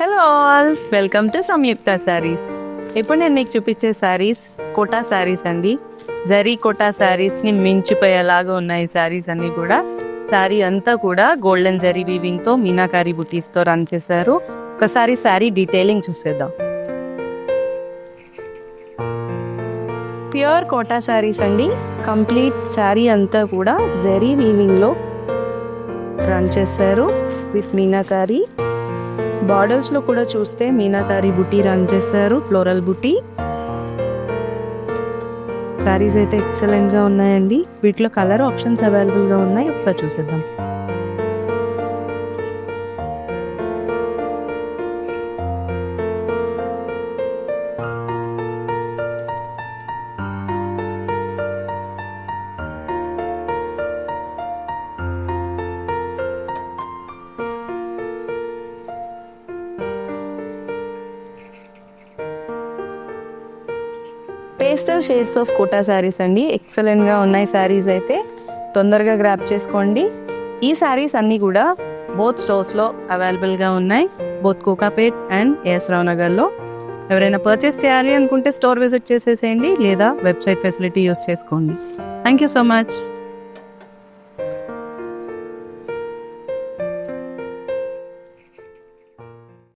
Hello all, welcome to సంయుక్త శారీస్. ఇప్పుడు నేను మీకు చూపించే శారీస్ కోటా శారీస్ అండి. జరీ కోటా శారీస్ని మించిపోయేలాగా ఉన్నాయి శారీస్ అన్నీ కూడా. శారీ అంతా కూడా గోల్డెన్ జరీ వీవింగ్తో మీనాకారి బుటీస్తో రన్ చేశారు. ఒకసారి శారీ డీటెయిలింగ్ చూసేద్దాం. ప్యూర్ కోటా శారీస్ అండి. కంప్లీట్ శారీ అంతా కూడా జరీ వీవింగ్లో రన్ చేశారు విత్ మీనాకారి. బార్డర్స్లో కూడా చూస్తే మీనాకారి బుటీ రన్ చేశారు, ఫ్లోరల్ బుటీ. శారీస్ అయితే ఎక్సలెంట్గా ఉన్నాయండి. వీటిలో కలర్ ఆప్షన్స్ అవైలబుల్గా ఉన్నాయి, ఒకసారి చూసేద్దాం. Pastel shades of Kota saris అండి. ఎక్సలెంట్గా ఉన్నాయి శారీస్ అయితే, తొందరగా గ్రాప్ చేసుకోండి. ఈ శారీస్ అన్నీ కూడా బోత్ స్టోర్స్లో అవైలబుల్గా ఉన్నాయి, బోత్ కోకాపేట్ అండ్ ఏఎస్ రావు నగర్లో. ఎవరైనా పర్చేస్ చేయాలి అనుకుంటే స్టోర్ విజిట్ చేసేసేయండి, లేదా వెబ్సైట్ ఫెసిలిటీ యూస్ చేసుకోండి. Thank you so much.